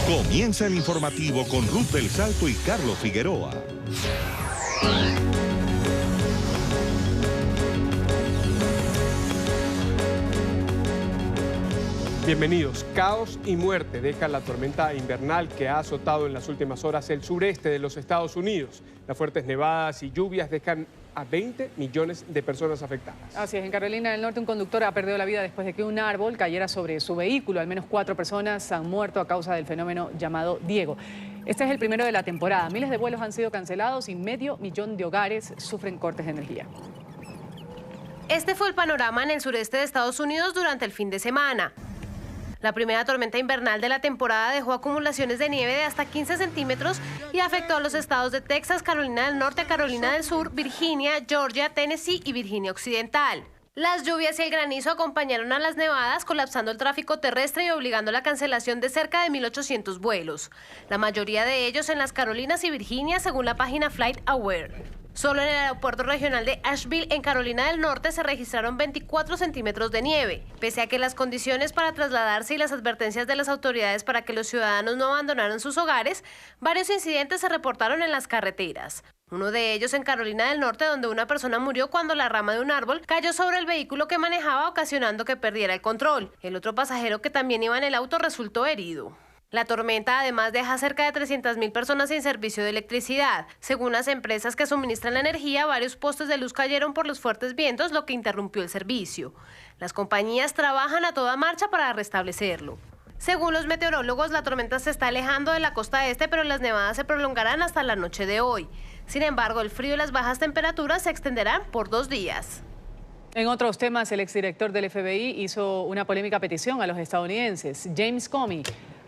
Comienza el informativo con Ruth del Salto y Carlos Figueroa. Bienvenidos. Caos y muerte deja la tormenta invernal que ha azotado en las últimas horas el sureste de los Estados Unidos. Las fuertes nevadas y lluvias dejan a 20 millones de personas afectadas. Así es, en Carolina del Norte un conductor ha perdido la vida después de que un árbol cayera sobre su vehículo. Al menos 4 personas han muerto a causa del fenómeno llamado Diego. Este es el primero de la temporada. Miles de vuelos han sido cancelados y 500,000 de hogares sufren cortes de energía. Este fue el panorama en el sureste de Estados Unidos durante el fin de semana. La primera tormenta invernal de la temporada dejó acumulaciones de nieve de hasta 15 centímetros y afectó a los estados de Texas, Carolina del Norte, Carolina del Sur, Virginia, Georgia, Tennessee y Virginia Occidental. Las lluvias y el granizo acompañaron a las nevadas, colapsando el tráfico terrestre y obligando la cancelación de cerca de 1.800 vuelos. La mayoría de ellos en las Carolinas y Virginia, según la página FlightAware. Solo en el aeropuerto regional de Asheville, en Carolina del Norte, se registraron 24 centímetros de nieve. Pese a que las condiciones para trasladarse y las advertencias de las autoridades para que los ciudadanos no abandonaran sus hogares, varios incidentes se reportaron en las carreteras. Uno de ellos en Carolina del Norte, donde una persona murió cuando la rama de un árbol cayó sobre el vehículo que manejaba, ocasionando que perdiera el control. El otro pasajero que también iba en el auto resultó herido. La tormenta además deja cerca de 300,000 personas sin servicio de electricidad. Según las empresas que suministran la energía, varios postes de luz cayeron por los fuertes vientos, lo que interrumpió el servicio. Las compañías trabajan a toda marcha para restablecerlo. Según los meteorólogos, la tormenta se está alejando de la costa este, pero las nevadas se prolongarán hasta la noche de hoy. Sin embargo, el frío y las bajas temperaturas se extenderán por 2 días. En otros temas, el exdirector del FBI hizo una polémica petición a los estadounidenses. James Comey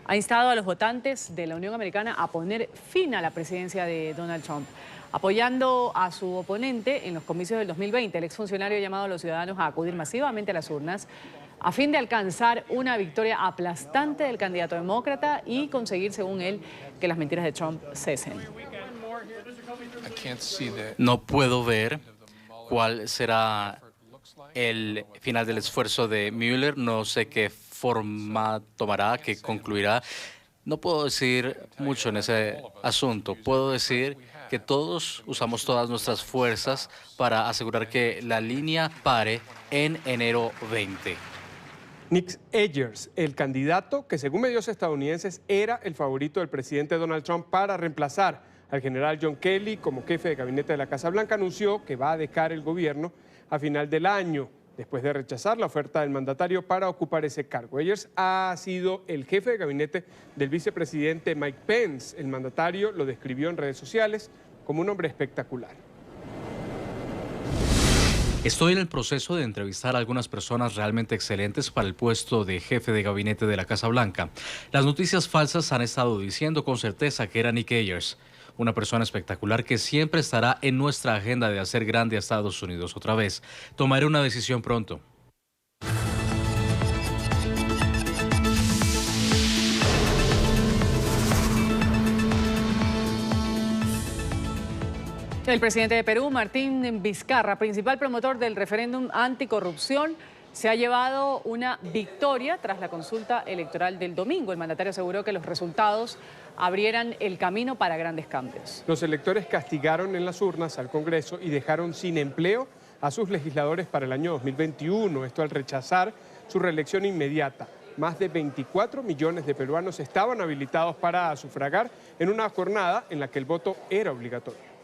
ha instado a los votantes de la Unión Americana a poner fin a la presidencia de Donald Trump. Apoyando a su oponente en los comicios del 2020, el exfuncionario ha llamado a los ciudadanos a acudir masivamente a las urnas a fin de alcanzar una victoria aplastante del candidato demócrata y conseguir, según él, que las mentiras de Trump cesen. No puedo ver cuál será el final del esfuerzo de Mueller. No sé qué forma tomará, que concluirá. No puedo decir mucho en ese asunto. Puedo decir que todos usamos todas nuestras fuerzas para asegurar que la línea pare en enero 20. Nick Ayers, el candidato que según medios estadounidenses era el favorito del presidente Donald Trump para reemplazar al general John Kelly como jefe de gabinete de la Casa Blanca, anunció que va a dejar el gobierno a final del año, después de rechazar la oferta del mandatario para ocupar ese cargo. Ayers ha sido el jefe de gabinete del vicepresidente Mike Pence. El mandatario lo describió en redes sociales como un hombre espectacular. Estoy en el proceso de entrevistar a algunas personas realmente excelentes para el puesto de jefe de gabinete de la Casa Blanca. Las noticias falsas han estado diciendo con certeza que era Nick Ayers, una persona espectacular que siempre estará en nuestra agenda de hacer grande a Estados Unidos otra vez. Tomaré una decisión pronto. El presidente de Perú, Martín Vizcarra, principal promotor del referéndum anticorrupción, se ha llevado una victoria tras la consulta electoral del domingo. El mandatario aseguró que los resultados abrieran el camino para grandes cambios. Los electores castigaron en las urnas al Congreso y dejaron sin empleo a sus legisladores para el año 2021. Esto al rechazar su reelección inmediata. Más de 24 millones de peruanos estaban habilitados para sufragar en una jornada en la que el voto era obligatorio.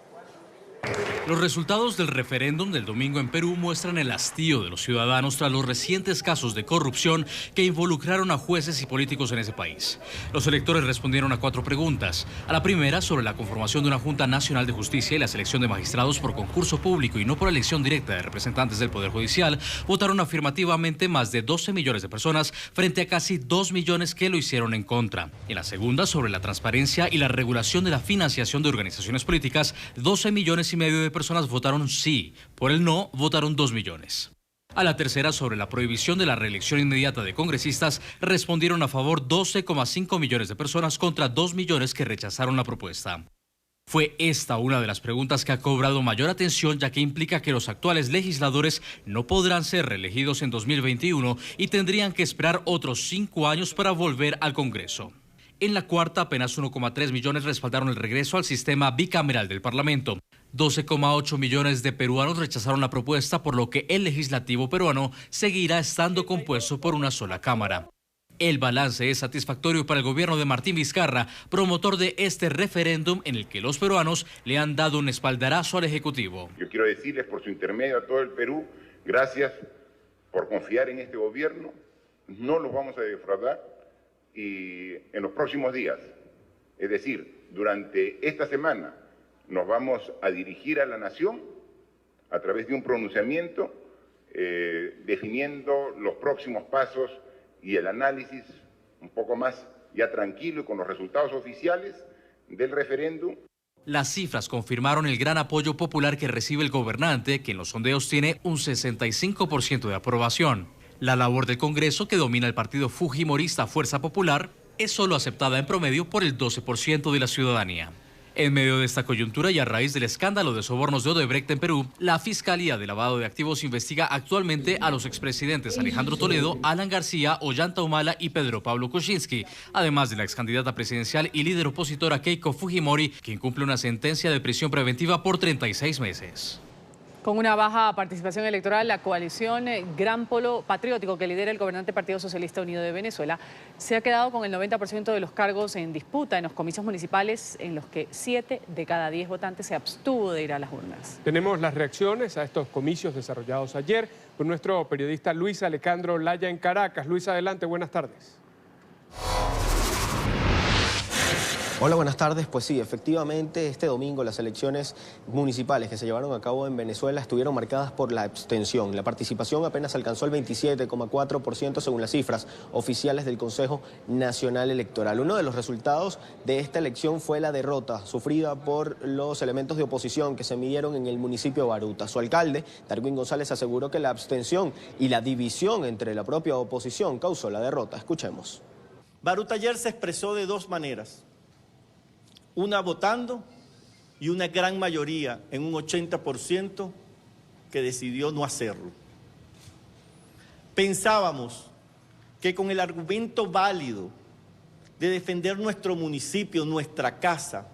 Los resultados del referéndum del domingo en Perú muestran el hastío de los ciudadanos tras los recientes casos de corrupción que involucraron a jueces y políticos en ese país. Los electores respondieron a 4 preguntas. A la primera, sobre la conformación de una Junta Nacional de Justicia y la selección de magistrados por concurso público y no por elección directa de representantes del Poder Judicial, votaron afirmativamente más de 12 millones de personas frente a casi 2 millones que lo hicieron en contra. En la segunda, sobre la transparencia y la regulación de la financiación de organizaciones políticas, 12 millones y medio de personas votaron sí. Por el no, votaron 2 millones. A la tercera, sobre la prohibición de la reelección inmediata de congresistas, respondieron a favor 12,5 millones de personas contra 2 millones que rechazaron la propuesta. Fue esta una de las preguntas que ha cobrado mayor atención, ya que implica que los actuales legisladores no podrán ser reelegidos en 2021 y tendrían que esperar otros 5 años para volver al Congreso. En la cuarta, apenas 1,3 millones respaldaron el regreso al sistema bicameral del Parlamento. 12,8 millones de peruanos rechazaron la propuesta, por lo que el legislativo peruano seguirá estando compuesto por una sola cámara. El balance es satisfactorio para el gobierno de Martín Vizcarra, promotor de este referéndum en el que los peruanos le han dado un espaldarazo al Ejecutivo. Yo quiero decirles por su intermedio a todo el Perú, gracias por confiar en este gobierno, no los vamos a defraudar y en los próximos días, es decir, durante esta semana, nos vamos a dirigir a la nación a través de un pronunciamiento definiendo los próximos pasos y el análisis un poco más ya tranquilo y con los resultados oficiales del referéndum. Las cifras confirmaron el gran apoyo popular que recibe el gobernante, que en los sondeos tiene un 65% de aprobación. La labor del Congreso, que domina el partido fujimorista Fuerza Popular, es solo aceptada en promedio por el 12% de la ciudadanía. En medio de esta coyuntura y a raíz del escándalo de sobornos de Odebrecht en Perú, la Fiscalía de Lavado de Activos investiga actualmente a los expresidentes Alejandro Toledo, Alan García, Ollanta Humala y Pedro Pablo Kuczynski, además de la excandidata presidencial y líder opositora Keiko Fujimori, quien cumple una sentencia de prisión preventiva por 36 meses. Con una baja participación electoral, la coalición Gran Polo Patriótico que lidera el gobernante Partido Socialista Unido de Venezuela se ha quedado con el 90% de los cargos en disputa en los comicios municipales en los que 7 de cada 10 votantes se abstuvo de ir a las urnas. Tenemos las reacciones a estos comicios desarrollados ayer con nuestro periodista Luis Alejandro Laya en Caracas. Luis, adelante, buenas tardes. Hola, buenas tardes. Pues sí, efectivamente, este domingo las elecciones municipales que se llevaron a cabo en Venezuela estuvieron marcadas por la abstención. La participación apenas alcanzó el 27,4% según las cifras oficiales del Consejo Nacional Electoral. Uno de los resultados de esta elección fue la derrota sufrida por los elementos de oposición que se midieron en el municipio de Baruta. Su alcalde, Darwin González, aseguró que la abstención y la división entre la propia oposición causó la derrota. Escuchemos. Baruta ayer se expresó de dos maneras. Una votando y una gran mayoría, en un 80%, que decidió no hacerlo. Pensábamos que con el argumento válido de defender nuestro municipio, nuestra casa,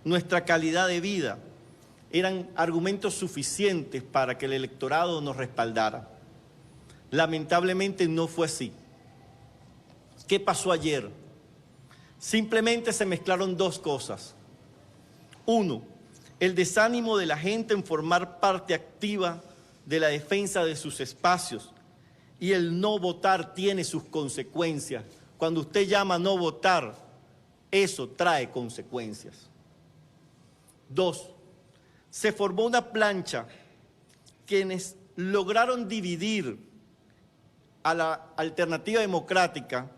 nuestra calidad de vida, eran argumentos suficientes para que el electorado nos respaldara. Lamentablemente no fue así. ¿Qué pasó ayer? Simplemente se mezclaron dos cosas. Uno, el desánimo de la gente en formar parte activa de la defensa de sus espacios. Y el no votar tiene sus consecuencias. Cuando usted llama a no votar, eso trae consecuencias. Dos, se formó una plancha quienes lograron dividir a la alternativa democrática,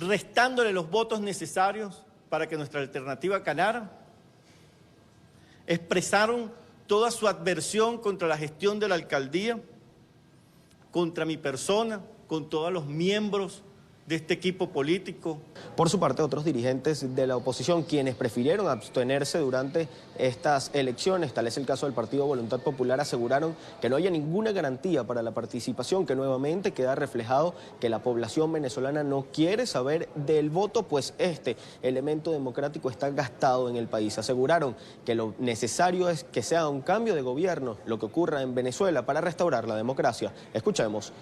restándole los votos necesarios para que nuestra alternativa ganara. Expresaron toda su adversión contra la gestión de la alcaldía, contra mi persona, con todos los miembros de este equipo político. Por su parte, otros dirigentes de la oposición, quienes prefirieron abstenerse durante estas elecciones, tal es el caso del Partido Voluntad Popular, aseguraron que no haya ninguna garantía para la participación, que nuevamente queda reflejado que la población venezolana no quiere saber del voto, pues este elemento democrático está gastado en el país. Aseguraron que lo necesario es que sea un cambio de gobierno, lo que ocurra en Venezuela, para restaurar la democracia. Escuchemos.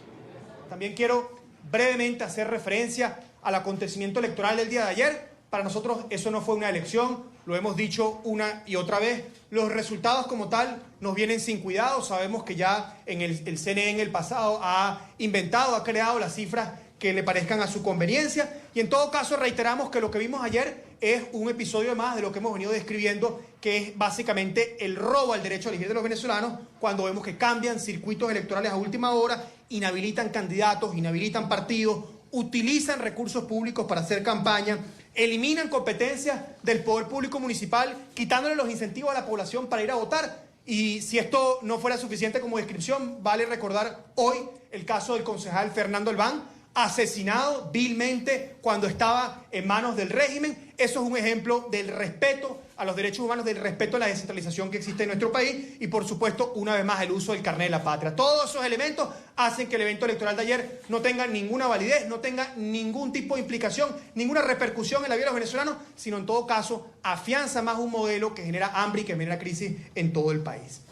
También quiero brevemente hacer referencia al acontecimiento electoral del día de ayer. Para nosotros eso no fue una elección, lo hemos dicho una y otra vez. Los resultados como tal nos vienen sin cuidado. Sabemos que ya el CNE en el pasado ha inventado, ha creado las cifras que le parezcan a su conveniencia. Y en todo caso reiteramos que lo que vimos ayer es un episodio más de lo que hemos venido describiendo, que es básicamente el robo al derecho a elegir de los venezolanos, cuando vemos que cambian circuitos electorales a última hora, inhabilitan candidatos, inhabilitan partidos, utilizan recursos públicos para hacer campaña, eliminan competencias del poder público municipal, quitándole los incentivos a la población para ir a votar. Y si esto no fuera suficiente como descripción, vale recordar hoy el caso del concejal Fernando Albán, asesinado vilmente cuando estaba en manos del régimen. Eso es un ejemplo del respeto a los derechos humanos, del respeto a la descentralización que existe en nuestro país y, por supuesto, una vez más, el uso del carnet de la patria. Todos esos elementos hacen que el evento electoral de ayer no tenga ninguna validez, no tenga ningún tipo de implicación, ninguna repercusión en la vida de los venezolanos, sino en todo caso afianza más un modelo que genera hambre y que genera crisis en todo el país.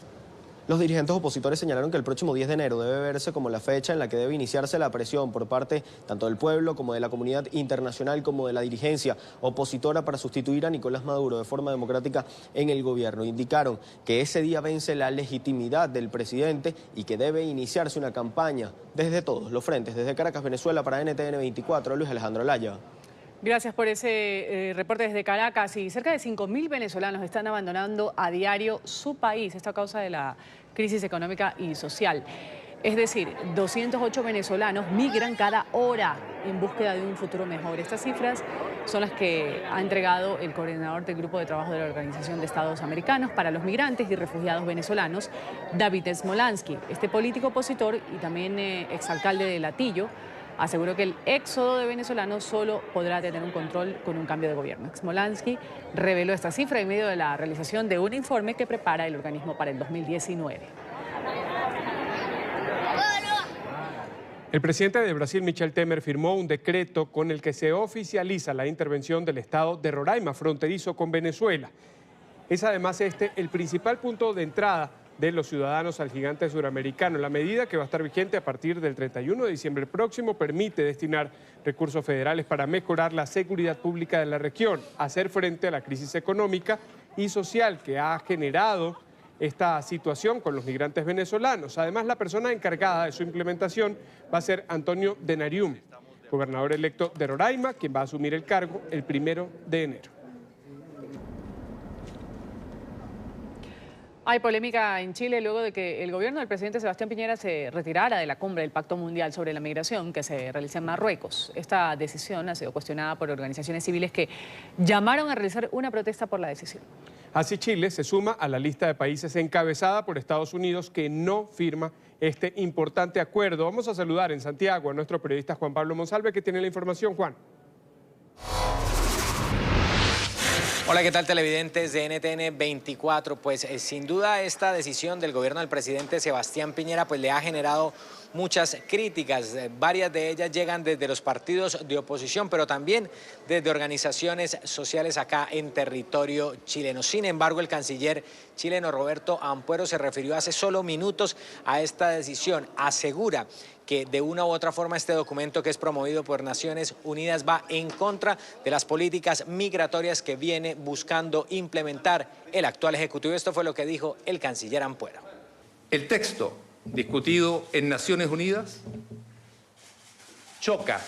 Los dirigentes opositores señalaron que el próximo 10 de enero debe verse como la fecha en la que debe iniciarse la presión por parte tanto del pueblo como de la comunidad internacional como de la dirigencia opositora para sustituir a Nicolás Maduro de forma democrática en el gobierno. Indicaron que ese día vence la legitimidad del presidente y que debe iniciarse una campaña desde todos los frentes. Desde Caracas, Venezuela, para NTN 24, Luis Alejandro Laya. Gracias por ese reporte desde Caracas. Y cerca de 5.000 venezolanos están abandonando a diario su país, esto a causa de la crisis económica y social. Es decir, 208 venezolanos migran cada hora en búsqueda de un futuro mejor. Estas cifras son las que ha entregado el coordinador del Grupo de Trabajo de la Organización de Estados Americanos para los Migrantes y Refugiados Venezolanos, David Smolansky. Este político opositor y también exalcalde de Latillo aseguró que el éxodo de venezolanos solo podrá tener un control con un cambio de gobierno. Smolansky reveló esta cifra en medio de la realización de un informe que prepara el organismo para el 2019. El presidente de Brasil, Michel Temer, firmó un decreto con el que se oficializa la intervención del estado de Roraima, fronterizo con Venezuela. Es además el principal punto de entrada de los ciudadanos al gigante suramericano. La medida, que va a estar vigente a partir del 31 de diciembre próximo, permite destinar recursos federales para mejorar la seguridad pública de la región, hacer frente a la crisis económica y social que ha generado esta situación con los migrantes venezolanos. Además, la persona encargada de su implementación va a ser Antonio Denarium, gobernador electo de Roraima, quien va a asumir el cargo el 1 de enero. Hay polémica en Chile luego de que el gobierno del presidente Sebastián Piñera se retirara de la cumbre del Pacto Mundial sobre la Migración que se realiza en Marruecos. Esta decisión ha sido cuestionada por organizaciones civiles que llamaron a realizar una protesta por la decisión. Así, Chile se suma a la lista de países encabezada por Estados Unidos que no firma este importante acuerdo. Vamos a saludar en Santiago a nuestro periodista Juan Pablo Monsalve, que tiene la información. Juan. Hola, ¿qué tal, televidentes de NTN 24? Pues sin duda esta decisión del gobierno del presidente Sebastián Piñera pues le ha generado muchas críticas. Varias de ellas llegan desde los partidos de oposición, pero también desde organizaciones sociales acá en territorio chileno. Sin embargo, el canciller chileno Roberto Ampuero se refirió hace solo minutos a esta decisión. Asegura que de una u otra forma este documento, que es promovido por Naciones Unidas, va en contra de las políticas migratorias que viene buscando implementar el actual Ejecutivo. Esto fue lo que dijo el canciller Ampuero. El texto discutido en Naciones Unidas choca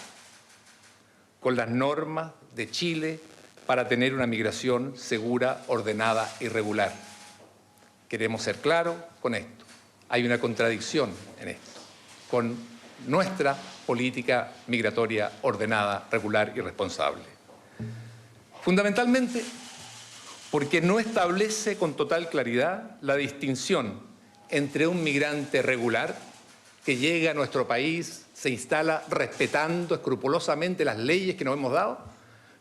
con las normas de Chile para tener una migración segura, ordenada y regular. Queremos ser claros con esto. Hay una contradicción en esto, con nuestra política migratoria ordenada, regular y responsable. Fundamentalmente porque no establece con total claridad la distinción entre un migrante regular que llega a nuestro país, se instala respetando escrupulosamente las leyes que nos hemos dado,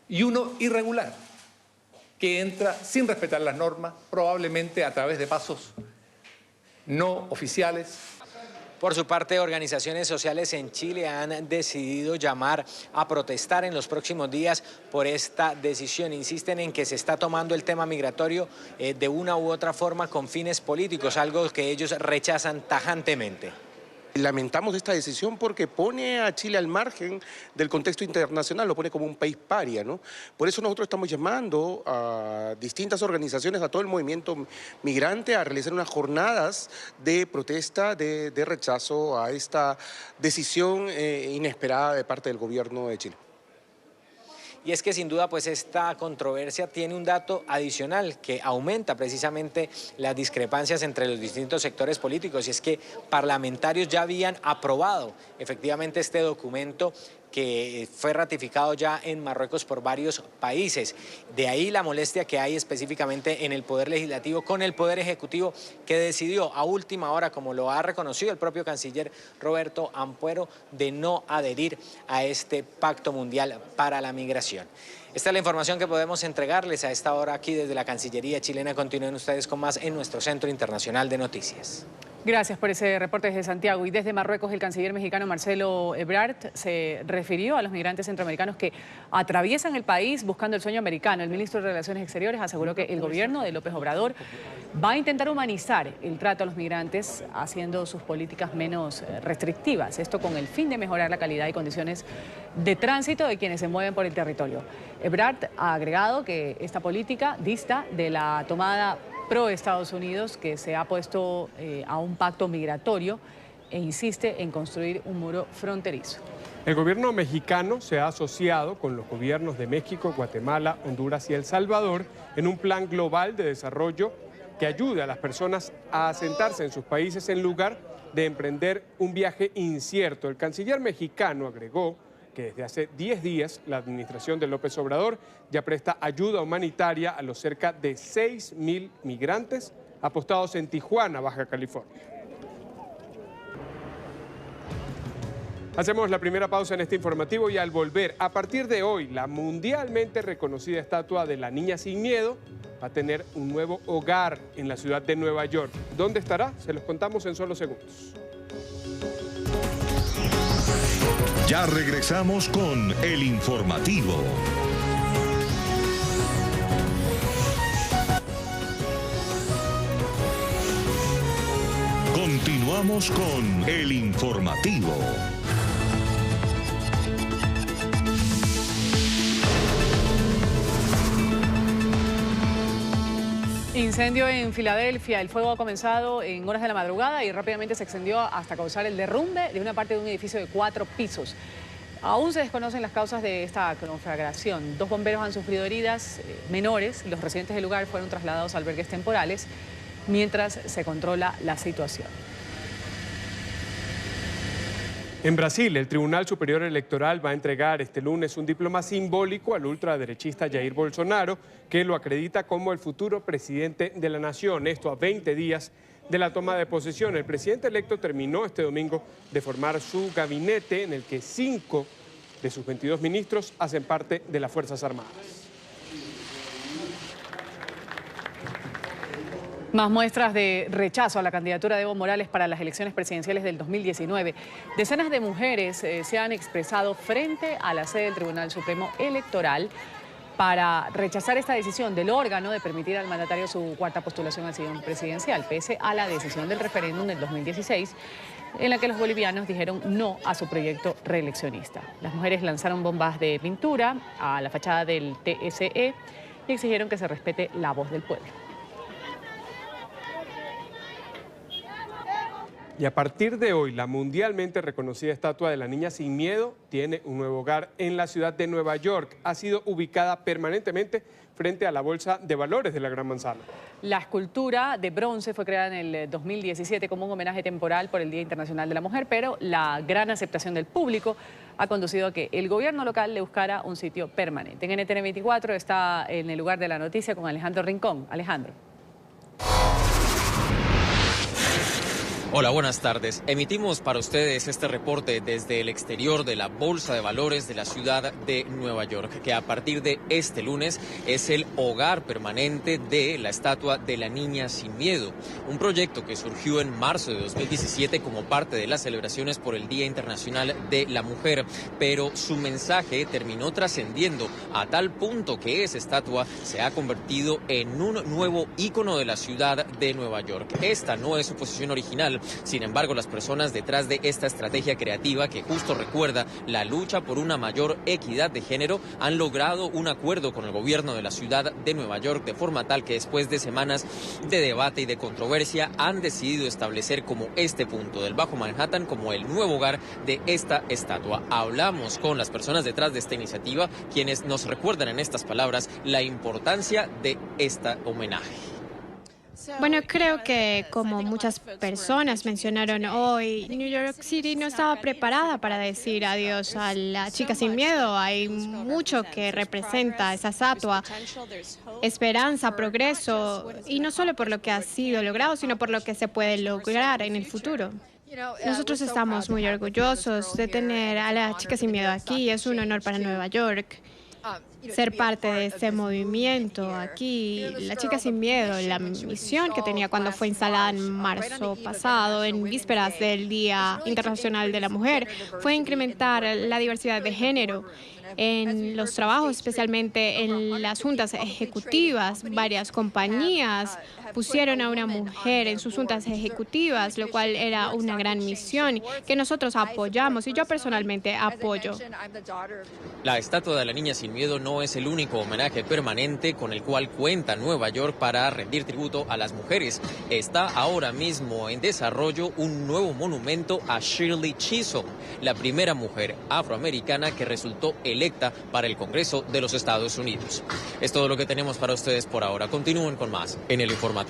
y uno irregular, que entra sin respetar las normas, probablemente a través de pasos no oficiales. Por su parte, organizaciones sociales en Chile han decidido llamar a protestar en los próximos días por esta decisión. Insisten en que se está tomando el tema migratorio de una u otra forma con fines políticos, algo que ellos rechazan tajantemente. Lamentamos esta decisión porque pone a Chile al margen del contexto internacional, lo pone como un país paria, ¿no? Por eso nosotros estamos llamando a distintas organizaciones, a todo el movimiento migrante, a realizar unas jornadas de protesta, de rechazo a esta decisión inesperada de parte del gobierno de Chile. Y es que sin duda pues esta controversia tiene un dato adicional que aumenta precisamente las discrepancias entre los distintos sectores políticos, y es que parlamentarios ya habían aprobado efectivamente este documento que fue ratificado ya en Marruecos por varios países. De ahí la molestia que hay específicamente en el Poder Legislativo con el Poder Ejecutivo, que decidió a última hora, como lo ha reconocido el propio canciller Roberto Ampuero, de no adherir a este Pacto Mundial para la Migración. Esta es la información que podemos entregarles a esta hora aquí desde la Cancillería chilena. Continúen ustedes con más en nuestro Centro Internacional de Noticias. Gracias por ese reporte desde Santiago. Y desde Marruecos, el canciller mexicano Marcelo Ebrard se refirió a los migrantes centroamericanos que atraviesan el país buscando el sueño americano. El ministro de Relaciones Exteriores aseguró que el gobierno de López Obrador va a intentar humanizar el trato a los migrantes, haciendo sus políticas menos restrictivas. Esto con el fin de mejorar la calidad y condiciones de tránsito de quienes se mueven por el territorio. Ebrard ha agregado que esta política dista de la tomada pro Estados Unidos, que se ha puesto a un pacto migratorio e insiste en construir un muro fronterizo. El gobierno mexicano se ha asociado con los gobiernos de México, Guatemala, Honduras y El Salvador en un plan global de desarrollo que ayude a las personas a asentarse en sus países en lugar de emprender un viaje incierto. El canciller mexicano agregó que desde hace 10 días la administración de López Obrador ya presta ayuda humanitaria a los cerca de 6.000 migrantes apostados en Tijuana, Baja California. Hacemos la primera pausa en este informativo y al volver, a partir de hoy, la mundialmente reconocida estatua de la Niña Sin Miedo va a tener un nuevo hogar en la ciudad de Nueva York. ¿Dónde estará? Se los contamos en solo segundos. Ya regresamos con el informativo. Continuamos con el informativo. Incendio en Filadelfia. El fuego ha comenzado en horas de la madrugada y rápidamente se extendió hasta causar el derrumbe de una parte de un edificio de 4 pisos. Aún se desconocen las causas de esta conflagración. 2 bomberos han sufrido heridas menores. Los residentes del lugar fueron trasladados a albergues temporales mientras se controla la situación. En Brasil, el Tribunal Superior Electoral va a entregar este lunes un diploma simbólico al ultraderechista Jair Bolsonaro, que lo acredita como el futuro presidente de la nación. Esto a 20 días de la toma de posesión. El presidente electo terminó este domingo de formar su gabinete, en el que 5 de sus 22 ministros hacen parte de las Fuerzas Armadas. Más muestras de rechazo a la candidatura de Evo Morales para las elecciones presidenciales del 2019. Decenas de mujeres se han expresado frente a la sede del Tribunal Supremo Electoral para rechazar esta decisión del órgano de permitir al mandatario su 4ª postulación al sillón presidencial, pese a la decisión del referéndum del 2016, en la que los bolivianos dijeron no a su proyecto reeleccionista. Las mujeres lanzaron bombas de pintura a la fachada del TSE y exigieron que se respete la voz del pueblo. Y a partir de hoy, la mundialmente reconocida estatua de la Niña Sin Miedo tiene un nuevo hogar en la ciudad de Nueva York. Ha sido ubicada permanentemente frente a la Bolsa de Valores de la Gran Manzana. La escultura de bronce fue creada en el 2017 como un homenaje temporal por el Día Internacional de la Mujer, pero la gran aceptación del público ha conducido a que el gobierno local le buscara un sitio permanente. En NTN 24 está en el lugar de la noticia con Alejandro Rincón. Alejandro. Hola, buenas tardes. Emitimos para ustedes este reporte desde el exterior de la Bolsa de Valores de la ciudad de Nueva York, que a partir de este lunes es el hogar permanente de la estatua de la Niña Sin Miedo, un proyecto que surgió en marzo de 2017 como parte de las celebraciones por el Día Internacional de la Mujer, pero su mensaje terminó trascendiendo a tal punto que esa estatua se ha convertido en un nuevo ícono de la ciudad de Nueva York. Esta no es su posición original. Sin embargo, las personas detrás de esta estrategia creativa, que justo recuerda la lucha por una mayor equidad de género, han logrado un acuerdo con el gobierno de la ciudad de Nueva York, de forma tal que después de semanas de debate y de controversia han decidido establecer como este punto del Bajo Manhattan como el nuevo hogar de esta estatua. Hablamos con las personas detrás de esta iniciativa, quienes nos recuerdan en estas palabras la importancia de este homenaje. Bueno, creo que como muchas personas mencionaron hoy, New York City no estaba preparada para decir adiós a la chica sin miedo. Hay mucho que representa esa estatua, esperanza, progreso, y no solo por lo que ha sido logrado, sino por lo que se puede lograr en el futuro. Nosotros estamos muy orgullosos de tener a la chica sin miedo aquí. Es un honor para Nueva York ser parte de este movimiento aquí. La chica sin miedo, la misión que tenía cuando fue instalada en marzo pasado, en vísperas del Día Internacional de la Mujer, fue incrementar la diversidad de género en los trabajos, especialmente en las juntas ejecutivas. Varias compañías pusieron a una mujer en sus juntas ejecutivas, lo cual era una gran misión que nosotros apoyamos y yo personalmente apoyo. La estatua de la niña sin miedo no es el único homenaje permanente con el cual cuenta Nueva York para rendir tributo a las mujeres. Está ahora mismo en desarrollo un nuevo monumento a Shirley Chisholm, la primera mujer afroamericana que resultó electa para el Congreso de los Estados Unidos. Es todo lo que tenemos para ustedes por ahora. Continúen con más en el informativo.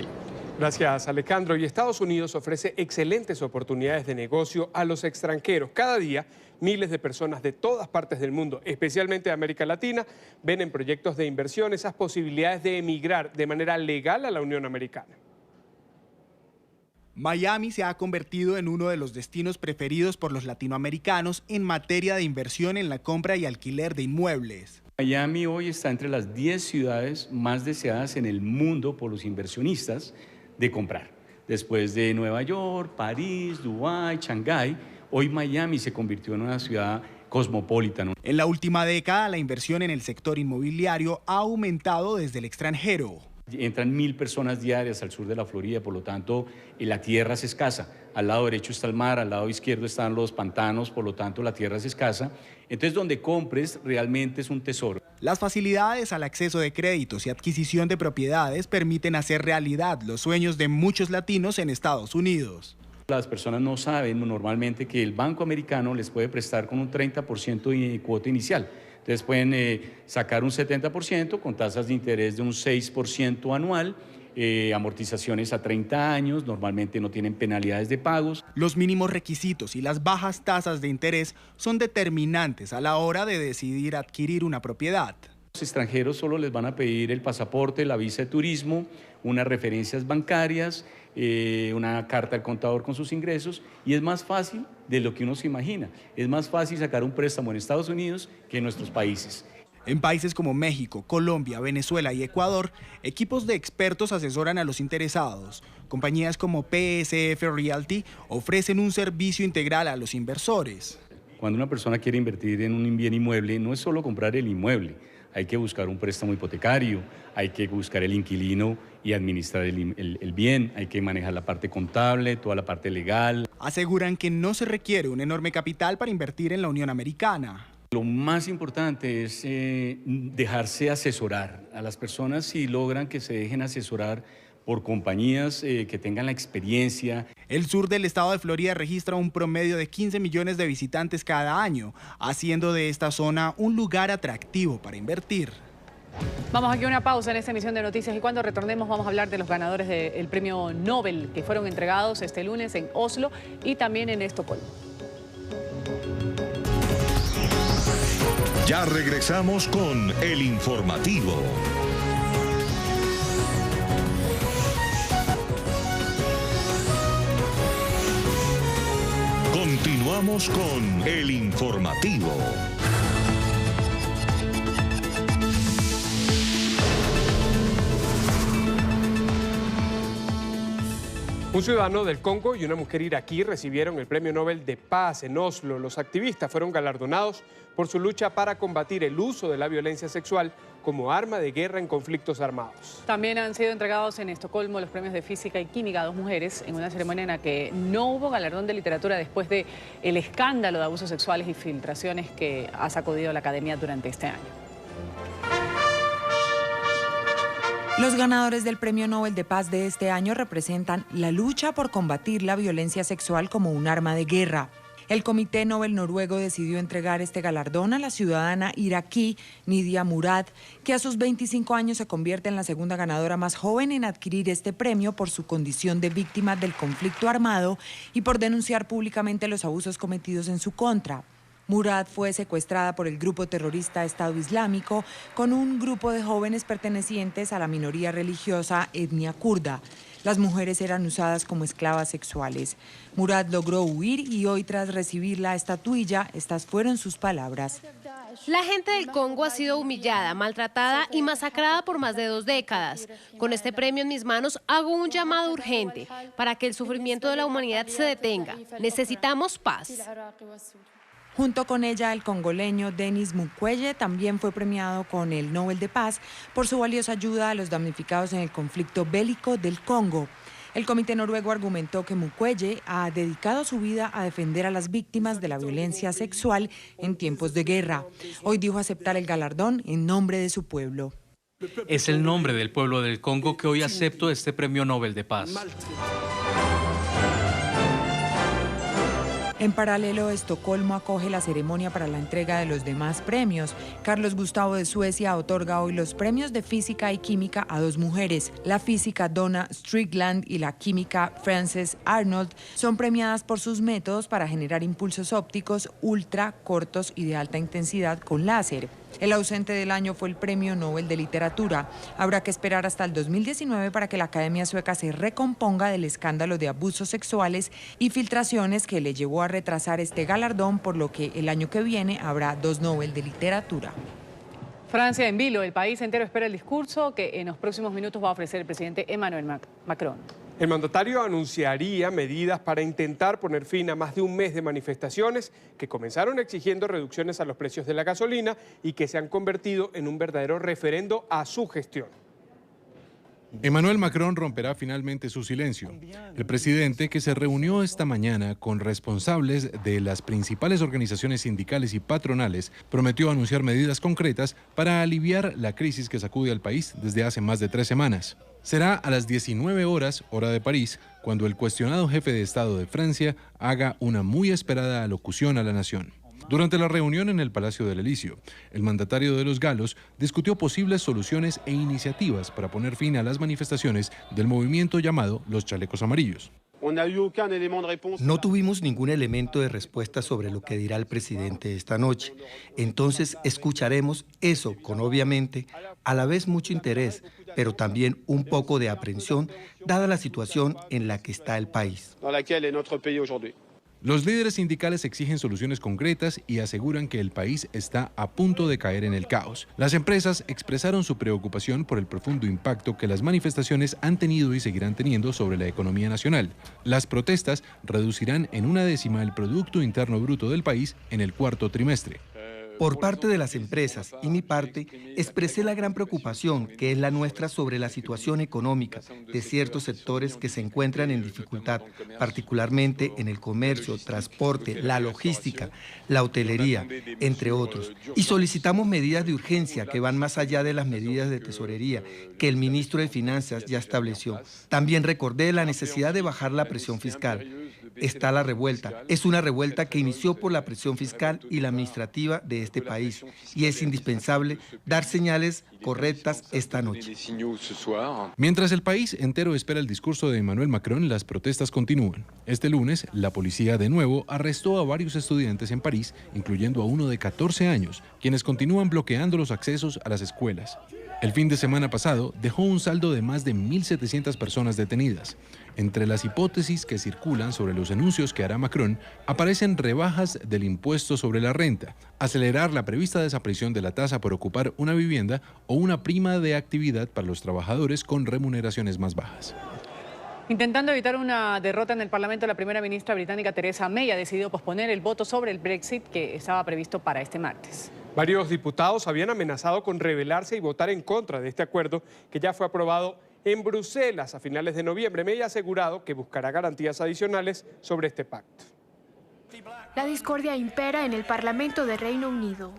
Gracias, Alejandro. Y Estados Unidos ofrece excelentes oportunidades de negocio a los extranjeros. Cada día, miles de personas de todas partes del mundo, especialmente de América Latina, ven en proyectos de inversión esas posibilidades de emigrar de manera legal a la Unión Americana. Miami se ha convertido en uno de los destinos preferidos por los latinoamericanos en materia de inversión en la compra y alquiler de inmuebles. Miami hoy está entre las 10 ciudades más deseadas en el mundo por los inversionistas de comprar. Después de Nueva York, París, Dubái, Shanghái, hoy Miami se convirtió en una ciudad cosmopolita. En la última década, la inversión en el sector inmobiliario ha aumentado desde el extranjero. Entran 1.000 personas diarias al sur de la Florida, por lo tanto, la tierra es escasa. Al lado derecho está el mar, al lado izquierdo están los pantanos, por lo tanto, la tierra es escasa. Entonces, donde compres realmente es un tesoro. Las facilidades al acceso de créditos y adquisición de propiedades permiten hacer realidad los sueños de muchos latinos en Estados Unidos. Las personas no saben normalmente que el Banco Americano les puede prestar con un 30% de cuota inicial. Entonces pueden sacar un 70% con tasas de interés de un 6% anual, amortizaciones a 30 años, normalmente no tienen penalidades de pagos. Los mínimos requisitos y las bajas tasas de interés son determinantes a la hora de decidir adquirir una propiedad. Los extranjeros solo les van a pedir el pasaporte, la visa de turismo, unas referencias bancarias, una carta al contador con sus ingresos, y es más fácil de lo que uno se imagina. Es más fácil sacar un préstamo en Estados Unidos que en nuestros países. En países como México, Colombia, Venezuela y Ecuador, equipos de expertos asesoran a los interesados. Compañías como PSF Realty ofrecen un servicio integral a los inversores. Cuando una persona quiere invertir en un bien inmueble, no es solo comprar el inmueble. Hay que buscar un préstamo hipotecario, hay que buscar el inquilino y administrar el bien, hay que manejar la parte contable, toda la parte legal. Aseguran que no se requiere un enorme capital para invertir en la Unión Americana. Lo más importante es dejarse asesorar. A las personas, si logran que se dejen asesorar por compañías que tengan la experiencia. El sur del estado de Florida registra un promedio de 15 millones de visitantes cada año, haciendo de esta zona un lugar atractivo para invertir. Vamos aquí a una pausa en esta emisión de noticias y cuando retornemos vamos a hablar de los ganadores del premio Nobel que fueron entregados este lunes en Oslo y también en Estocolmo. Ya regresamos con el informativo. Continuamos con el informativo. Un ciudadano del Congo y una mujer iraquí recibieron el Premio Nobel de Paz en Oslo. Los activistas fueron galardonados por su lucha para combatir el uso de la violencia sexual como arma de guerra en conflictos armados. También han sido entregados en Estocolmo los premios de Física y Química a dos mujeres en una ceremonia en la que no hubo galardón de literatura después del escándalo de abusos sexuales y filtraciones que ha sacudido la academia durante este año. Los ganadores del Premio Nobel de Paz de este año representan la lucha por combatir la violencia sexual como un arma de guerra. El Comité Nobel noruego decidió entregar este galardón a la ciudadana iraquí Nidia Murad, que a sus 25 años se convierte en la segunda ganadora más joven en adquirir este premio por su condición de víctima del conflicto armado y por denunciar públicamente los abusos cometidos en su contra. Murad fue secuestrada por el grupo terrorista Estado Islámico con un grupo de jóvenes pertenecientes a la minoría religiosa etnia kurda. Las mujeres eran usadas como esclavas sexuales. Murad logró huir y hoy, tras recibir la estatuilla, estas fueron sus palabras. La gente del Congo ha sido humillada, maltratada y masacrada por más de 2 décadas. Con este premio en mis manos hago un llamado urgente para que el sufrimiento de la humanidad se detenga. Necesitamos paz. Junto con ella, el congoleño Denis Mukwege también fue premiado con el Nobel de Paz por su valiosa ayuda a los damnificados en el conflicto bélico del Congo. El comité noruego argumentó que Mukwege ha dedicado su vida a defender a las víctimas de la violencia sexual en tiempos de guerra. Hoy dijo aceptar el galardón en nombre de su pueblo. Es el nombre del pueblo del Congo que hoy acepto este premio Nobel de Paz. En paralelo, Estocolmo acoge la ceremonia para la entrega de los demás premios. Carlos Gustavo de Suecia otorga hoy los premios de física y química a 2 mujeres. La física Donna Strickland y la química Frances Arnold son premiadas por sus métodos para generar impulsos ópticos ultra cortos y de alta intensidad con láser. El ausente del año fue el Premio Nobel de Literatura. Habrá que esperar hasta el 2019 para que la Academia Sueca se recomponga del escándalo de abusos sexuales y filtraciones que le llevó a retrasar este galardón, por lo que el año que viene habrá 2 Nobel de Literatura. Francia en vilo, el país entero espera el discurso que en los próximos minutos va a ofrecer el presidente Emmanuel Macron. El mandatario anunciaría medidas para intentar poner fin a más de un mes de manifestaciones que comenzaron exigiendo reducciones a los precios de la gasolina y que se han convertido en un verdadero referendo a su gestión. Emmanuel Macron romperá finalmente su silencio. El presidente, que se reunió esta mañana con responsables de las principales organizaciones sindicales y patronales, prometió anunciar medidas concretas para aliviar la crisis que sacude al país desde hace más de 3 semanas. Será a las 19 horas, hora de París, cuando el cuestionado jefe de Estado de Francia haga una muy esperada alocución a la nación. Durante la reunión en el Palacio del Elíseo, el mandatario de los galos discutió posibles soluciones e iniciativas para poner fin a las manifestaciones del movimiento llamado Los Chalecos Amarillos. No tuvimos ningún elemento de respuesta sobre lo que dirá el presidente esta noche. Entonces escucharemos eso con, obviamente, a la vez mucho interés, pero también un poco de aprensión, dada la situación en la que está el país. Los líderes sindicales exigen soluciones concretas y aseguran que el país está a punto de caer en el caos. Las empresas expresaron su preocupación por el profundo impacto que las manifestaciones han tenido y seguirán teniendo sobre la economía nacional. Las protestas reducirán en 1/10 el Producto Interno Bruto del país en el 4º trimestre. Por parte de las empresas y mi parte, expresé la gran preocupación que es la nuestra sobre la situación económica de ciertos sectores que se encuentran en dificultad, particularmente en el comercio, transporte, la logística, la hotelería, entre otros. Y solicitamos medidas de urgencia que van más allá de las medidas de tesorería que el ministro de Finanzas ya estableció. También recordé la necesidad de bajar la presión fiscal. Está la revuelta. Es una revuelta que inició por la presión fiscal y la administrativa de este país, y es indispensable dar señales correctas esta noche. Mientras el país entero espera el discurso de Emmanuel Macron, las protestas continúan. Este lunes, la policía de nuevo arrestó a varios estudiantes en París, incluyendo a uno de 14 años, quienes continúan bloqueando los accesos a las escuelas. El fin de semana pasado dejó un saldo de más de 1.700 personas detenidas. Entre las hipótesis que circulan sobre los anuncios que hará Macron, aparecen rebajas del impuesto sobre la renta, acelerar la prevista desaparición de la tasa por ocupar una vivienda o una prima de actividad para los trabajadores con remuneraciones más bajas. Intentando evitar una derrota en el Parlamento, la primera ministra británica Theresa May ha decidido posponer el voto sobre el Brexit que estaba previsto para este martes. Varios diputados habían amenazado con rebelarse y votar en contra de este acuerdo que ya fue aprobado en Bruselas a finales de noviembre. May ha asegurado que buscará garantías adicionales sobre este pacto. La discordia impera en el Parlamento de Reino Unido.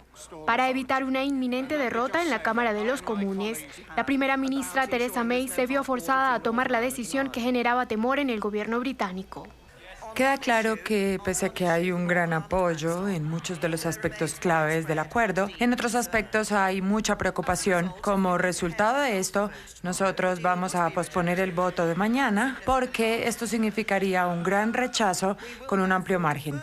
Para evitar una inminente derrota en la Cámara de los Comunes, la primera ministra Theresa May se vio forzada a tomar la decisión que generaba temor en el gobierno británico. Queda claro que pese a que hay un gran apoyo en muchos de los aspectos claves del acuerdo, en otros aspectos hay mucha preocupación. Como resultado de esto, nosotros vamos a posponer el voto de mañana porque esto significaría un gran rechazo con un amplio margen.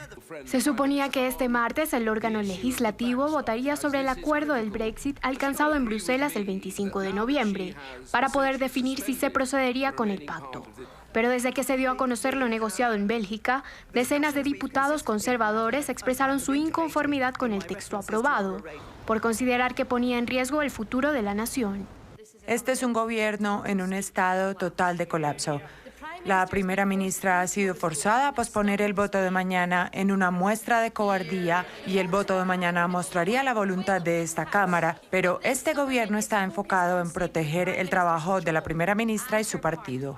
Se suponía que este martes el órgano legislativo votaría sobre el acuerdo del Brexit alcanzado en Bruselas el 25 de noviembre para poder definir si se procedería con el pacto. Pero desde que se dio a conocer lo negociado en Bélgica, decenas de diputados conservadores expresaron su inconformidad con el texto aprobado, por considerar que ponía en riesgo el futuro de la nación. Este es un gobierno en un estado total de colapso. La primera ministra ha sido forzada a posponer el voto de mañana en una muestra de cobardía y el voto de mañana mostraría la voluntad de esta Cámara, pero este gobierno está enfocado en proteger el trabajo de la primera ministra y su partido.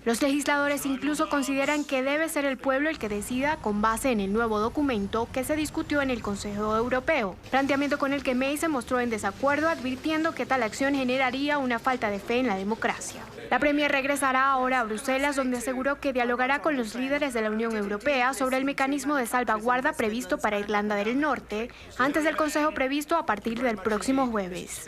Los legisladores incluso consideran que debe ser el pueblo el que decida con base en el nuevo documento que se discutió en el Consejo Europeo, planteamiento con el que May se mostró en desacuerdo, advirtiendo que tal acción generaría una falta de fe en la democracia. La Premier regresará ahora a Bruselas, donde aseguró que dialogará con los líderes de la Unión Europea sobre el mecanismo de salvaguarda previsto para Irlanda del Norte, antes del Consejo previsto a partir del próximo jueves.